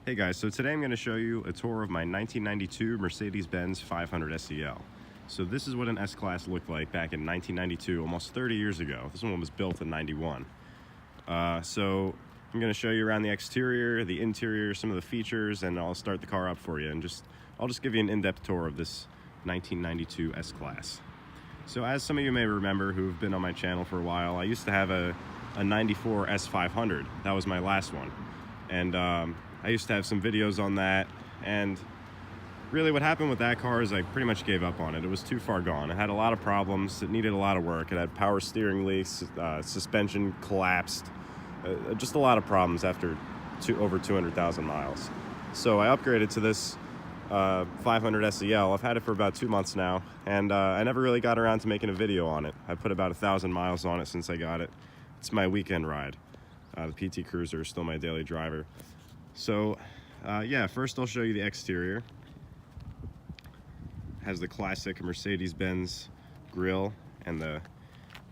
Hey guys, so today I'm going to show you a tour of my 1992 Mercedes-Benz 500 SEL. So this is what an S-Class looked like back in 1992, almost 30 years ago. This one was built in 91. So I'm going to show you around the exterior, the interior, some of the features, and I'll start the car up for you. And I'll just give you an in-depth tour of this 1992 S-Class. So as some of you may remember who've been on my channel for a while, I used to have a 94 S500. That was my last one. And I used to have some videos on that, and really what happened with that car is I pretty much gave up on it. It was too far gone. It had a lot of problems. It needed a lot of work. It had power steering leaks, suspension collapsed, just a lot of problems after over 200,000 miles. So I upgraded to this 500 SEL. I've had it for about 2 months now, and I never really got around to making a video on it. I put about 1,000 miles on it since I got it. It's my weekend ride. The PT Cruiser is still my daily driver. So yeah, first I'll show you the exterior. It has the classic Mercedes-Benz grille and the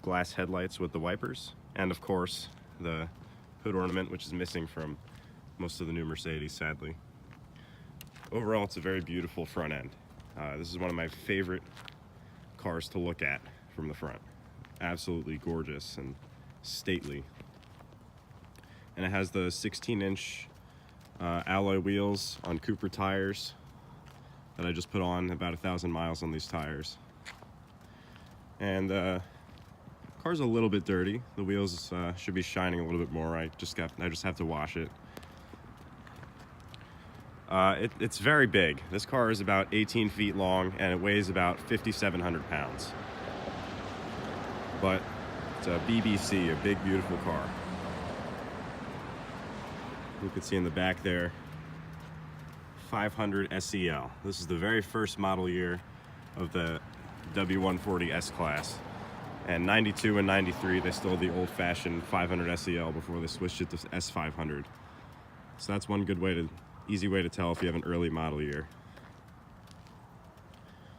glass headlights with the wipers, and of course the hood ornament, which is missing from most of the new Mercedes, sadly. Overall, it's a very beautiful front end. This is one of my favorite cars to look at from the front. Absolutely gorgeous and stately. And it has the 16-inch alloy wheels on Cooper tires that I just put on about 1,000 miles on these tires. And the car's a little bit dirty. The wheels should be shining a little bit more. I just have to wash it. It's very big. This car is about 18 feet long and it weighs about 5,700 pounds. But it's a BBC, a big, beautiful car. You can see in the back there, 500 SEL. This is the very first model year of the W140 S-Class. And 92 and 93, they still had the old-fashioned 500 SEL before they switched it to S500. So that's one good easy way to tell if you have an early model year.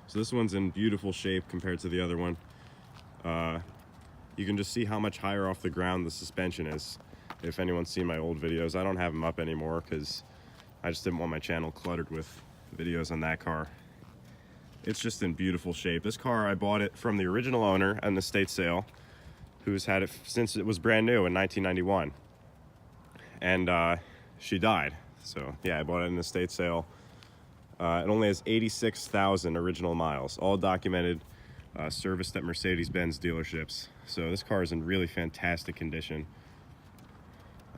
So this one's in beautiful shape compared to the other one. You can just see how much higher off the ground the suspension is. If anyone's seen my old videos, I don't have them up anymore because I just didn't want my channel cluttered with videos on that car. It's just in beautiful shape. This car, I bought it from the original owner at an estate sale, who's had it since it was brand new in 1991. And she died. So yeah, I bought it in an estate sale. It only has 86,000 original miles, all documented, serviced at Mercedes-Benz dealerships. So this car is in really fantastic condition.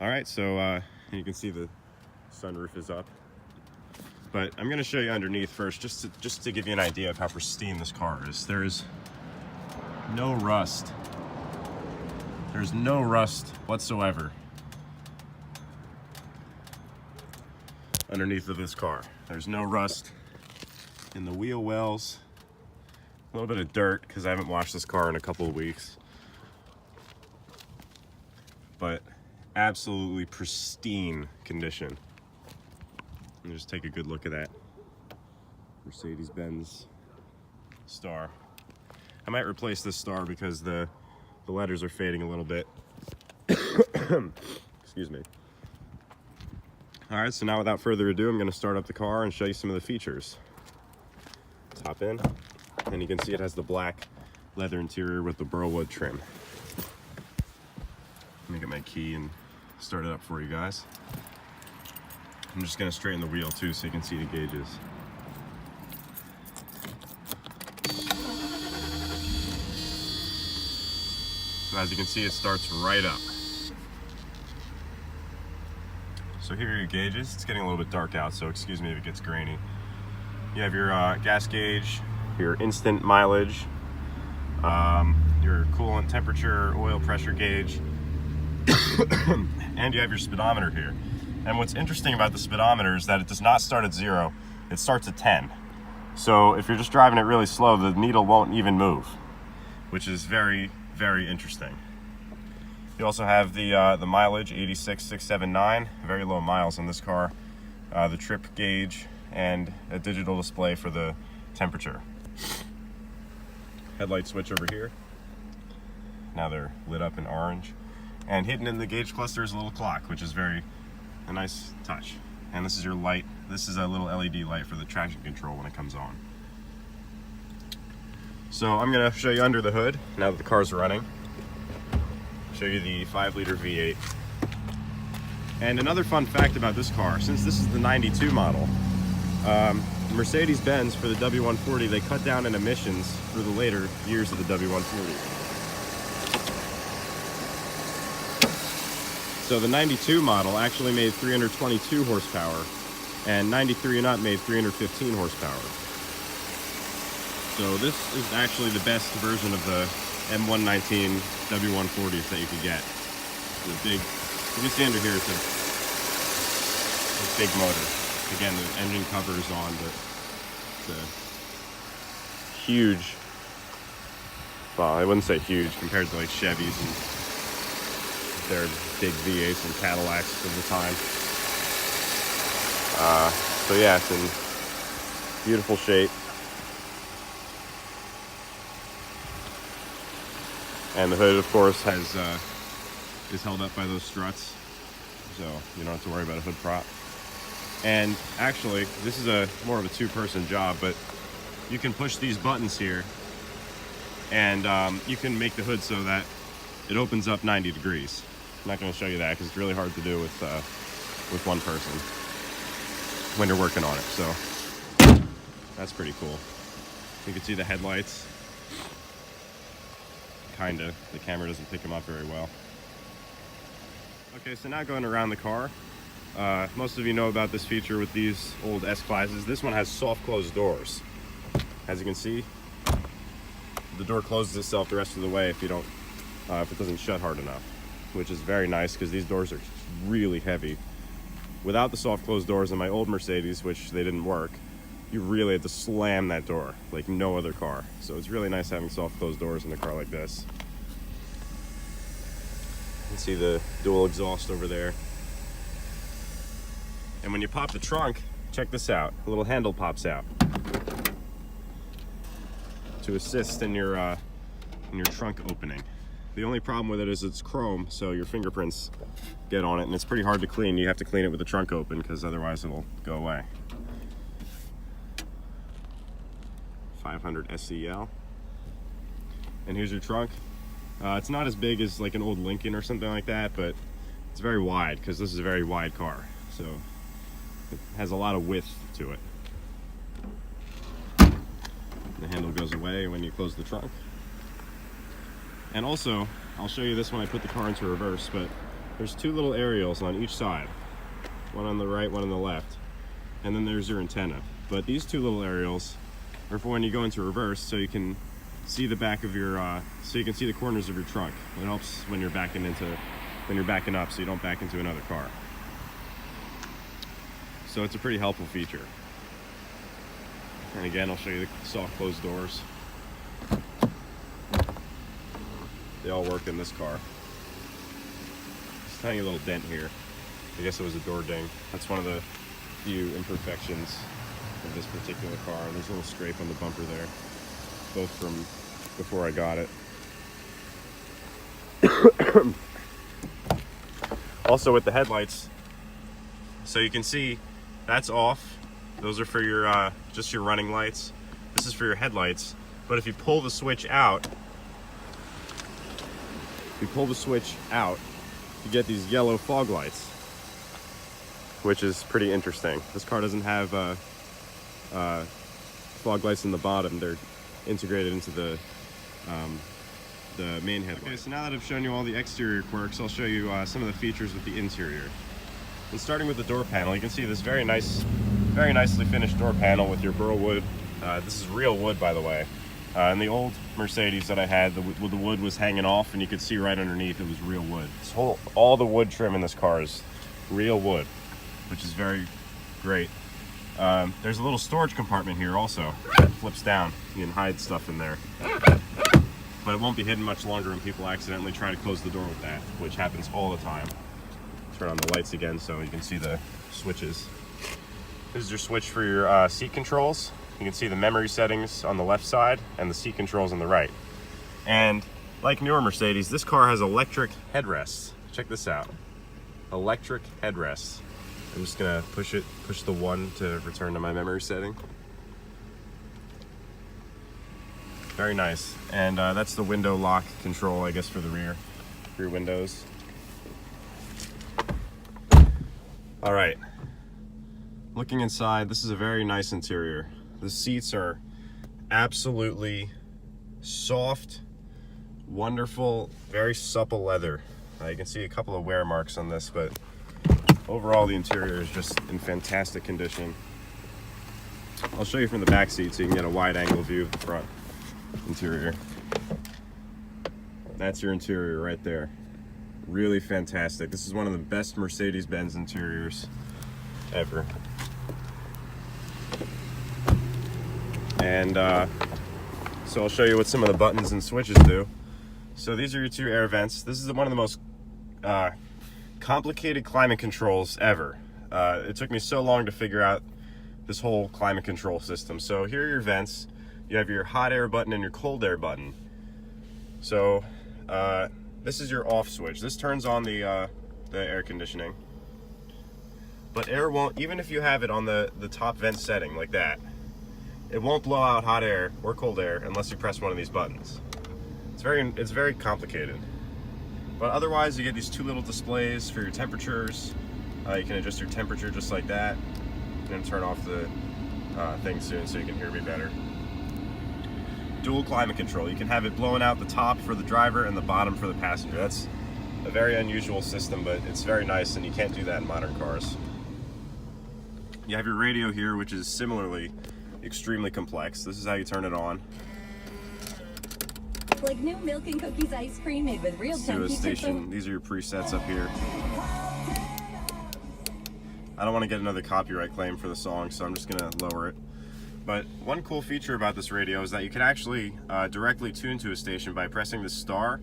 All right, so you can see the sunroof is up. But I'm gonna show you underneath first, just to give you an idea of how pristine this car is. There's no rust. There's no rust whatsoever underneath of this car. There's no rust in the wheel wells. A little bit of dirt because I haven't washed this car in a couple of weeks. But absolutely pristine condition. And just take a good look at that Mercedes-Benz star. I might replace this star because the letters are fading a little bit. Excuse me. All right, so now without further ado, I'm going to start up the car and show you some of the features. Let's hop in, and you can see it has the black leather interior with the burlwood trim. Let me get my key and start it up for you guys. I'm just going to straighten the wheel too so you can see the gauges. So as you can see, it starts right up. So here are your gauges. It's getting a little bit dark out, so excuse me if it gets grainy. You have your gas gauge, your instant mileage, your coolant temperature, oil pressure gauge, and you have your speedometer here. And what's interesting about the speedometer is that it does not start at 0, it starts at 10. So if you're just driving it really slow, the needle won't even move, which is very, very interesting. You also have the mileage, 86,679, very low miles on this car, the trip gauge, and a digital display for the temperature. Headlight switch over here. Now they're lit up in orange. And hidden in the gauge cluster is a little clock, which is a nice touch. And this is your light. This is a little LED light for the traction control when it comes on. So I'm gonna show you under the hood now that the car's running. Show you the 5-liter V8. And another fun fact about this car, since this is the 92 model, Mercedes-Benz for the W140, they cut down in emissions for the later years of the W140. So the 92 model actually made 322 horsepower, and 93 and up made 315 horsepower. So this is actually the best version of the M119 W140s that you could get. The big, you can see under here, it's a big motor. Again, the engine cover is on, but it's a huge, well, I wouldn't say huge compared to like Chevys and their big V8s and Cadillacs of the time. So yeah, it's in beautiful shape. And the hood, of course, is held up by those struts, so you don't have to worry about a hood prop. And actually, this is more of a two-person job, but you can push these buttons here, and you can make the hood so that it opens up 90 degrees. I'm not going to show you that because it's really hard to do with one person when you're working on it. So that's pretty cool. You can see the headlights. Kinda. The camera doesn't pick them up very well. Okay, so now going around the car. Most of you know about this feature with these old S-Classes. This one has soft closed doors. As you can see, the door closes itself the rest of the way if you don't, if it doesn't shut hard enough, which is very nice because these doors are really heavy. Without the soft closed doors in my old Mercedes, which they didn't work, you really had to slam that door like no other car. So it's really nice having soft closed doors in a car like this. You can see the dual exhaust over there. And when you pop the trunk, check this out. A little handle pops out to assist in your trunk opening. The only problem with it is it's chrome, so your fingerprints get on it, and it's pretty hard to clean. You have to clean it with the trunk open because otherwise it'll go away. 500 SEL. And here's your trunk. It's not as big as like an old Lincoln or something like that, but it's very wide because this is a very wide car. So it has a lot of width to it. The handle goes away when you close the trunk. And also, I'll show you this when I put the car into reverse, but there's two little aerials on each side. One on the right, one on the left. And then there's your antenna. But these two little aerials are for when you go into reverse, so you can see the back of your, so you can see the corners of your trunk. It helps when you're backing up, so you don't back into another car. So it's a pretty helpful feature. And again, I'll show you the soft closed doors. They all work in this car. This tiny little dent here. I guess it was a door ding. That's one of the few imperfections of this particular car. There's a little scrape on the bumper there, both from before I got it. Also with the headlights, so you can see that's off. Those are for your just your running lights. This is for your headlights. But if you pull the switch out, you get these yellow fog lights, which is pretty interesting. This car doesn't have fog lights in the bottom. They're integrated into the main headlight. Okay, so now that I've shown you all the exterior quirks, I'll show you some of the features with the interior. And starting with the door panel, you can see this very nicely finished door panel with your burl wood. This is real wood, by the way. In the old Mercedes that I had, the wood was hanging off, and you could see right underneath it was real wood. All the wood trim in this car is real wood, which is very great. There's a little storage compartment here also. It flips down. You can hide stuff in there. But it won't be hidden much longer when people accidentally try to close the door with that, which happens all the time. Turn on the lights again so you can see the switches. This is your switch for your seat controls. You can see the memory settings on the left side and the seat controls on the right. And like newer Mercedes, this car has electric headrests. Check this out. Electric headrests. I'm just gonna push the 1 to return to my memory setting. Very nice. And that's the window lock control, I guess, for the rear windows. All right, looking inside, this is a very nice interior. The seats are absolutely soft, wonderful, very supple leather. You can see a couple of wear marks on this, but overall the interior is just in fantastic condition. I'll show you from the back seat so you can get a wide angle view of the front interior. That's your interior right there. Really fantastic. This is one of the best Mercedes-Benz interiors ever. And so I'll show you what some of the buttons and switches do. So these are your 2 air vents. This is one of the most complicated climate controls ever. It took me so long to figure out this whole climate control system. So here are your vents. You have your hot air button and your cold air button. So this is your off switch. This turns on the air conditioning. But air won't, even if you have it on the top vent setting like that, it won't blow out hot air or cold air unless you press one of these buttons. It's very complicated. But otherwise, you get these 2 little displays for your temperatures. You can adjust your temperature just like that. And turn off the thing soon so you can hear me better. Dual climate control. You can have it blowing out the top for the driver and the bottom for the passenger. That's a very unusual system, but it's very nice, and you can't do that in modern cars. You have your radio here, which is similarly extremely complex. This is how you turn it on. Like new milk and cookies ice cream made with real chunky station. These are your presets up here. I don't want to get another copyright claim for the song, so I'm just going to lower it. But one cool feature about this radio is that you can actually directly tune to a station by pressing the star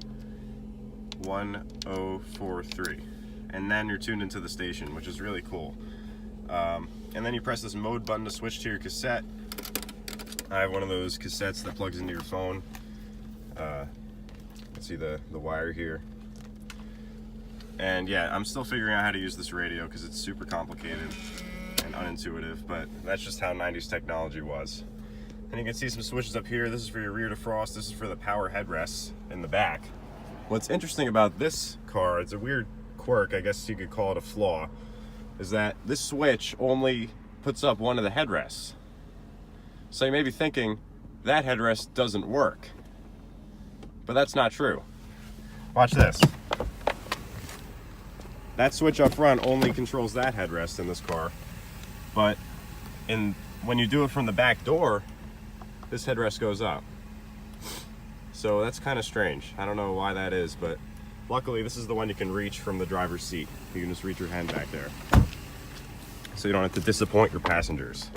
1043, and then you're tuned into the station, which is really cool. And then you press this mode button to switch to your cassette. I have one of those cassettes that plugs into your phone. Let's see the wire here. And yeah, I'm still figuring out how to use this radio because it's super complicated and unintuitive, but that's just how 90s technology was. And you can see some switches up here. This is for your rear defrost. This is for the power headrests in the back. What's interesting about this car, it's a weird quirk, I guess you could call it a flaw, is that this switch only puts up one of the headrests. So you may be thinking, that headrest doesn't work. But that's not true. Watch this. That switch up front only controls that headrest in this car. But when you do it from the back door, this headrest goes up. So that's kind of strange. I don't know why that is, but luckily this is the one you can reach from the driver's seat. You can just reach your hand back there. So you don't have to disappoint your passengers.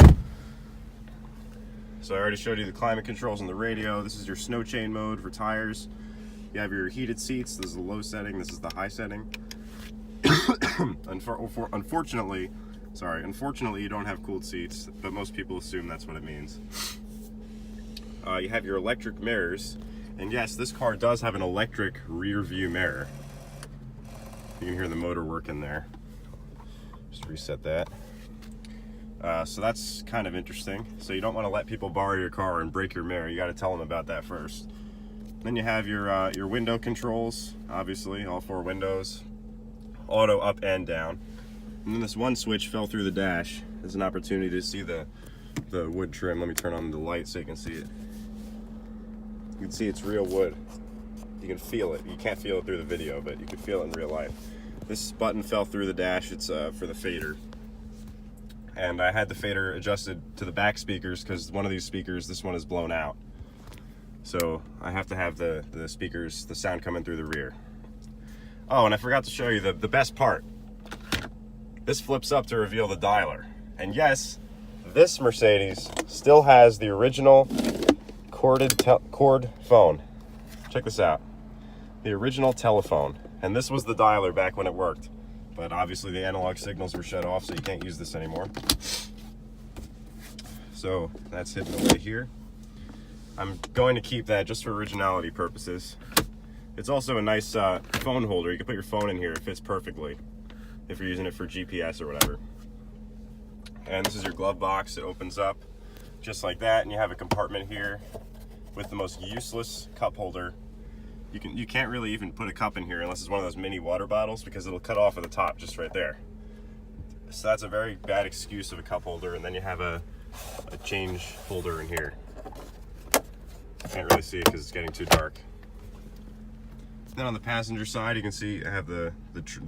So I already showed you the climate controls on the radio. This is your snow chain mode for tires. You have your heated seats. This is the low setting. This is the high setting. Unfortunately, you don't have cooled seats, but most people assume that's what it means. You have your electric mirrors, and yes, this car does have an electric rear view mirror. You can hear the motor working there. Just reset that. So that's kind of interesting. So you don't want to let people borrow your car and break your mirror. You got to tell them about that first. Then you have your window controls, obviously, all 4 windows, auto up and down. And then this one switch fell through the dash. There's an opportunity to see the wood trim. Let me turn on the light so you can see it. You can see it's real wood. You can feel it. You can't feel it through the video, but you can feel it in real life. This button fell through the dash. It's for the fader. And I had the fader adjusted to the back speakers because one of these speakers, this one is blown out. So I have to have the speakers, the sound coming through the rear. Oh, and I forgot to show you the best part. This flips up to reveal the dialer. And yes, this Mercedes still has the original cord phone. Check this out. The original telephone. And this was the dialer back when it worked. But obviously the analog signals were shut off, so you can't use this anymore. So that's hidden away here. I'm going to keep that just for originality purposes. It's also a nice phone holder. You can put your phone in here. It fits perfectly if you're using it for GPS or whatever. And this is your glove box. It opens up just like that, and you have a compartment here with the most useless cup holder. You can't really even put a cup in here unless it's one of those mini water bottles, because it'll cut off at the top just right there. So that's a very bad excuse of a cup holder. And then you have a change holder in here. Can't really see it because it's getting too dark. Then on the passenger side, you can see I have the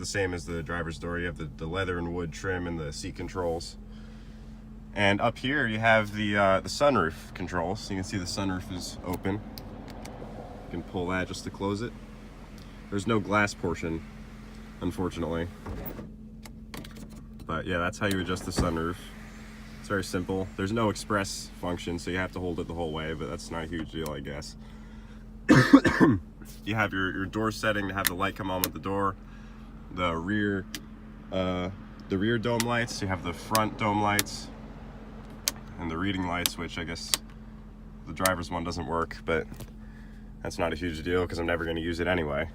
same as the driver's door. You have the leather and wood trim and the seat controls. And up here you have the sunroof controls. So you can see the sunroof is open. You can pull that just to close it. There's no glass portion, unfortunately. But yeah, that's how you adjust the sunroof. It's very simple. There's no express function, so you have to hold it the whole way, but that's not a huge deal, I guess. You have your door setting to have the light come on with the door. The rear dome lights. You have the front dome lights and the reading lights, which I guess the driver's one doesn't work, but that's not a huge deal because I'm never going to use it anyway.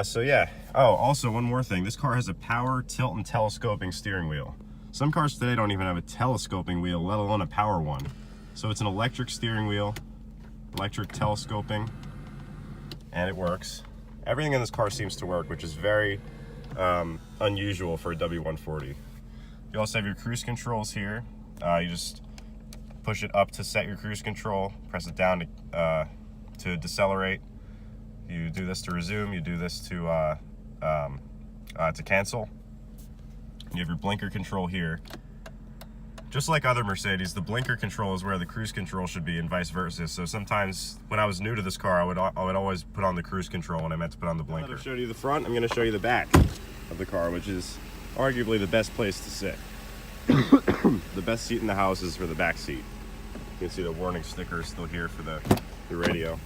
So yeah. Oh, also one more thing. This car has a power tilt and telescoping steering wheel. Some cars today don't even have a telescoping wheel, let alone a power one. So it's an electric steering wheel, electric telescoping, and it works. Everything in this car seems to work, which is very unusual for a W140. You also have your cruise controls here. You just push it up to set your cruise control, press it down to decelerate. You do this to resume, you do this to cancel. You have your blinker control here. Just like other Mercedes, the blinker control is where the cruise control should be and vice versa. So sometimes when I was new to this car, I would always put on the cruise control when I meant to put on the blinker. I've showed you the front, I'm going to show you the back of the car, which is arguably the best place to sit. The best seat in the house is for the back seat. You can see the warning sticker is still here for the radio.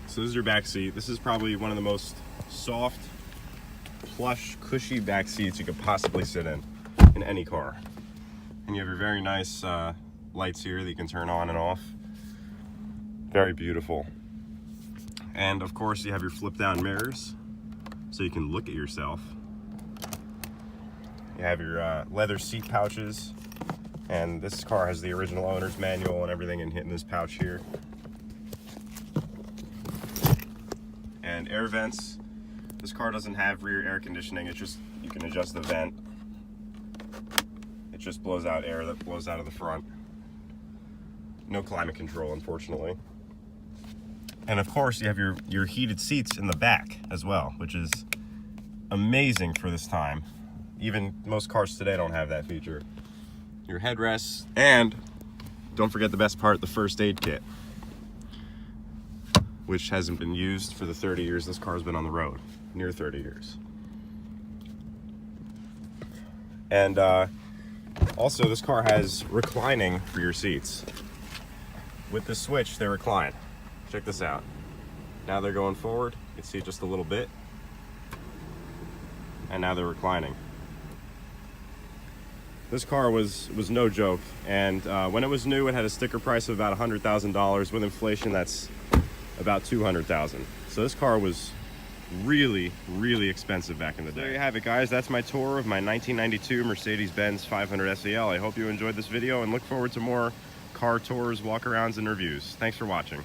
So this is your back seat. This is probably one of the most soft, plush, cushy back seats you could possibly sit in any car. And you have your very nice lights here that you can turn on and off. Very beautiful. And of course you have your flip down mirrors so you can look at yourself. You have your leather seat pouches, and this car has the original owner's manual and everything in this pouch here. And air vents. This car doesn't have rear air conditioning. It's just, you can adjust the vent. It just blows out air that blows out of the front. No climate control, unfortunately. And of course you have your heated seats in the back as well, which is amazing for this time. Even most cars today don't have that feature. Your headrests, and don't forget the best part, the first aid kit, which hasn't been used for the 30 years this car's been on the road. Near 30 years. And also this car has reclining for your seats. With the switch, they recline. Check this out. Now they're going forward. You can see just a little bit. And now they're reclining. This car was no joke, and when it was new, it had a sticker price of about $100,000. With inflation, that's about $200,000. So this car was really, really expensive back in the day. There you have it, guys. That's my tour of my 1992 Mercedes-Benz 500 SEL. I hope you enjoyed this video and look forward to more car tours, walkarounds, and reviews. Thanks for watching.